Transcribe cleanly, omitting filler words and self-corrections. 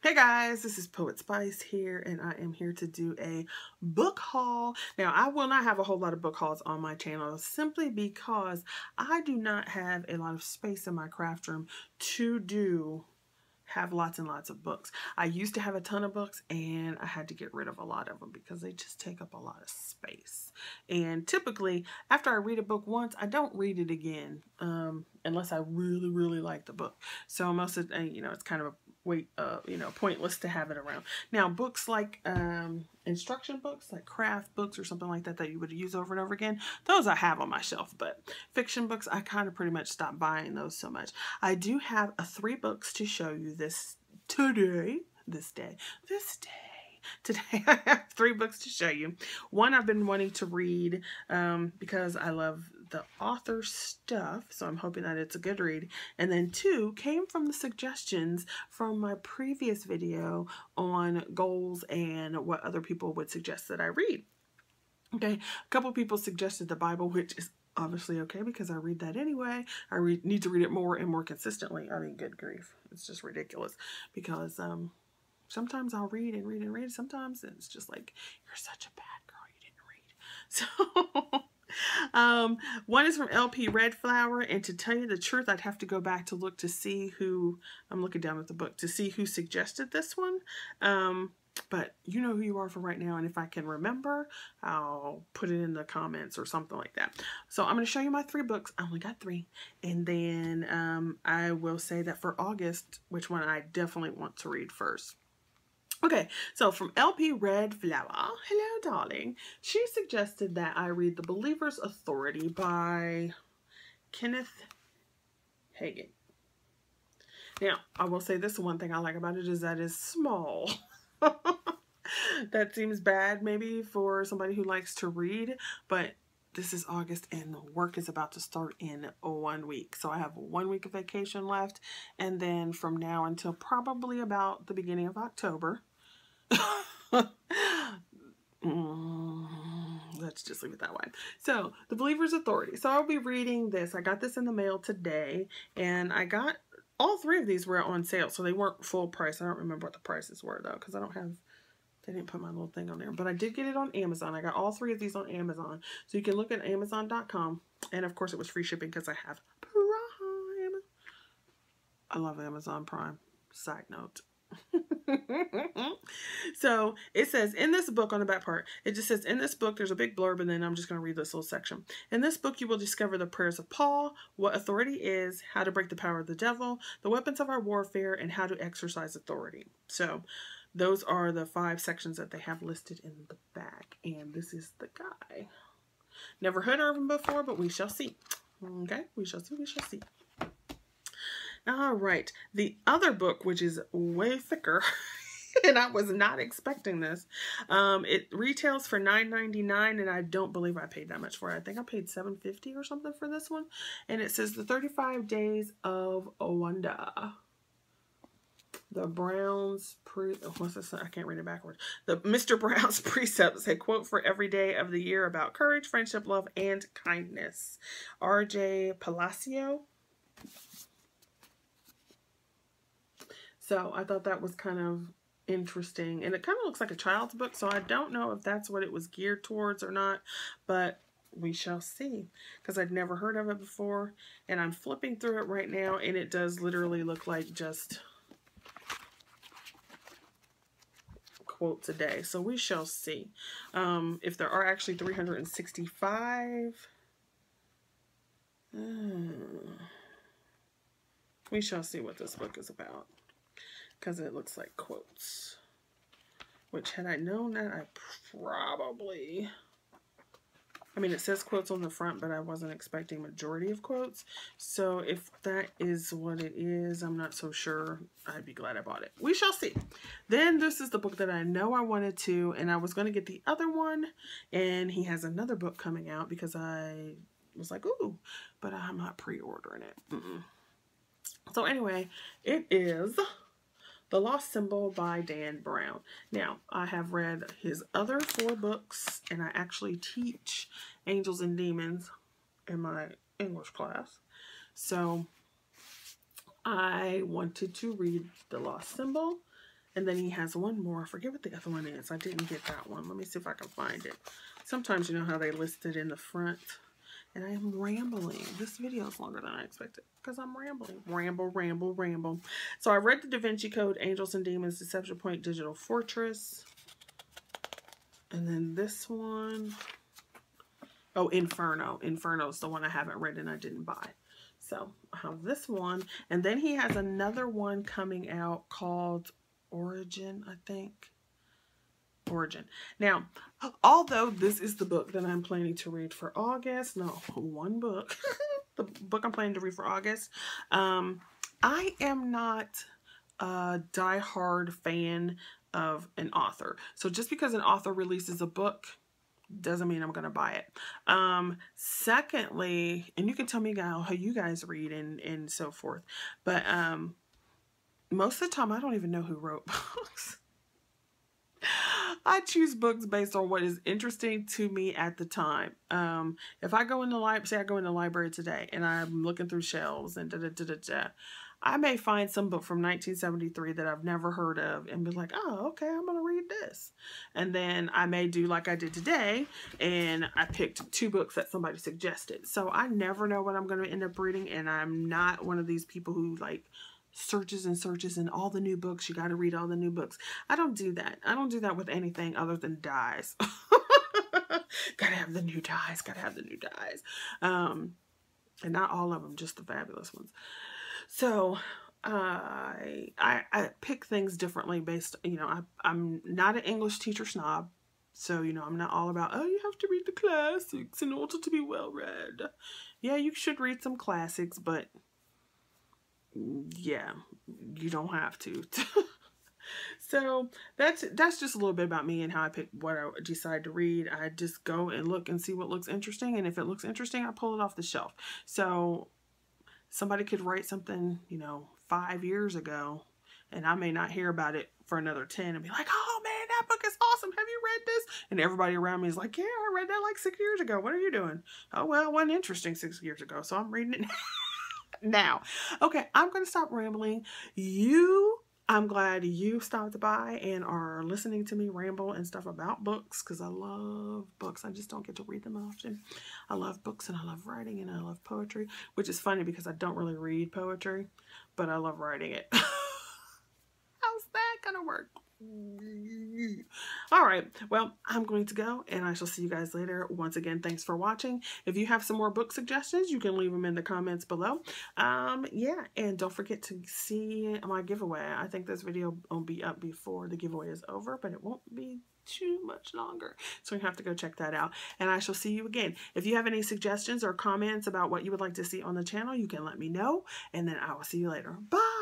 Hey guys, this is Poet Spice here, and I am here to do a book haul. Now, I will not have a whole lot of book hauls on my channel simply because I do not have a lot of space in my craft room to have lots and lots of books. I used to have a ton of books and I had to get rid of a lot of them because they just take up a lot of space. And typically, after I read a book once, I don't read it again unless I really, really like the book. So most of the, it's kind of pointless to have it around. Now, books like instruction books, like craft books or something like that you would use over and over again, those I have on my shelf. But fiction books, I kind of pretty much stopped buying those so much. I do have 3 books to show you today. Today I have 3 books to show you. One I've been wanting to read because I love the author stuff, so I'm hoping that it's a good read. And then 2 came from the suggestions from my previous video on goals and what other people would suggest that I read. Okay, a couple people suggested the Bible, which is obviously okay because I read that anyway. I need to read it more and more consistently. I mean, good grief. It's just ridiculous because sometimes I'll read and read and read. Sometimes it's just like, you're such a bad girl, you didn't read. So one is from LP Red Flower, and to tell you the truth, I'd have to go back to look to see who, I'm looking down at the book, to see who suggested this one. But you know who you are for right now, and if I can remember, I'll put it in the comments or something like that. So I'm going to show you my 3 books. I only got 3. And then I will say that for August, which one I definitely want to read first. Okay, so from LP Red Flower, hello darling, she suggested that I read The Believer's Authority by Kenneth Hagin. Now, I will say this, one thing I like about it is that it's small. That seems bad maybe for somebody who likes to read, but this is August and work is about to start in 1 week. So I have 1 week of vacation left, and then from now until probably about the beginning of October, let's just leave it that way. So, The Believer's Authority. So I'll be reading this. I got this in the mail today, and I got all 3 of these were on sale, so they weren't full price. I don't remember what the prices were though, because they didn't put my little thing on there. But I did get it on Amazon. I got all 3 of these on Amazon. So you can look at Amazon.com. And of course it was free shipping because I have Prime. I love Amazon Prime. Side note. So it says in this book, on the back part, it just says in this book, there's a big blurb, and then I'm just going to read this little section. In this book, you will discover the prayers of Paul, what authority is, how to break the power of the devil, the weapons of our warfare, and how to exercise authority. So those are the 5 sections that they have listed in the back, and this is the guy. Never heard of him before, but we shall see. Okay, we shall see, we shall see. All right, the other book, which is way thicker, and I was not expecting this. It retails for $9.99, and I don't believe I paid that much for it. I think I paid $7.50 or something for this one. And it says The 35 Days of Wanda. The Brown's what's this? I can't read it backwards. The Mr. Brown's Precepts, a quote for every day of the year about courage, friendship, love, and kindness. R.J. Palacio. So I thought that was kind of interesting, and it kind of looks like a child's book, so I don't know if that's what it was geared towards or not, but we shall see, because I'd never heard of it before, and I'm flipping through it right now, and it does literally look like just quotes a day, so we shall see. If there are actually 365, we shall see what this book is about. Because it looks like quotes. Which, had I known that, I probably... I mean, it says quotes on the front, but I wasn't expecting majority of quotes. So, if that is what it is, I'm not so sure. I'd be glad I bought it. We shall see. Then, this is the book that I know I wanted to, and I was going to get the other one. And he has another book coming out because I was like, ooh, but I'm not pre-ordering it. So, anyway, it is The Lost Symbol by Dan Brown. Now, I have read his other 4 books, and I actually teach Angels and Demons in my English class. So, I wanted to read The Lost Symbol, And then he has one more. I forget what the other one is. I didn't get that one. Let me see if I can find it. Sometimes you know how they list it in the front. And I am rambling. This video is longer than I expected because I'm rambling. Ramble, ramble, ramble. So I read the Da Vinci Code, Angels and Demons, Deception Point, Digital Fortress. And then this one. Oh, Inferno. Inferno is the one I haven't read and I didn't buy. So I have this one. And then he has another one coming out called Origin, I think. Origin. Now, although this is the book that I'm planning to read for August, no, one book, the book I'm planning to read for August, I am not a diehard fan of an author. So just because an author releases a book doesn't mean I'm going to buy it. Secondly, and you can tell me how you guys read and so forth, but most of the time I don't even know who wrote books. I choose books based on what is interesting to me at the time. If I go in the say I go in the library today and I'm looking through shelves and I may find some book from 1973 that I've never heard of and be like, oh, okay, I'm going to read this. And then I may do like I did today and I picked 2 books that somebody suggested. So I never know what I'm going to end up reading, and I'm not one of these people who like searches and searches and all the new books. You got to read all the new books. I don't do that. I don't do that with anything other than dyes. Gotta have the new dyes. Gotta have the new dyes. And not all of them, just the fabulous ones. So I pick things differently based, you know, I'm not an English teacher snob. So, you know, I'm not all about, oh, you have to read the classics in order to be well read. Yeah, you should read some classics, but yeah, you don't have to. So that's just a little bit about me and how I pick what I decide to read. I just go and look and see what looks interesting, and if it looks interesting, I pull it off the shelf. So somebody could write something, you know, 5 years ago, and I may not hear about it for another 10 and be like, oh man, that book is awesome. Have you read this? And everybody around me is like, yeah, I read that like 6 years ago. What are you doing? Oh, well, it wasn't interesting 6 years ago, so I'm reading it now. Okay, I'm going to stop rambling. I'm glad you stopped by and are listening to me ramble and stuff about books, because I love books. I just don't get to read them often. I love books and I love writing and I love poetry, which is funny because I don't really read poetry, but I love writing it. How's that gonna work? All right, well, I'm going to go and I shall see you guys later. Once again, thanks for watching. If you have some more book suggestions, you can leave them in the comments below. Yeah, and don't forget to see my giveaway. I think this video will be up before the giveaway is over, but it won't be too much longer, so you have to go check that out, and I shall see you again. If you have any suggestions or comments about what you would like to see on the channel, you can let me know, and then I will see you later. Bye.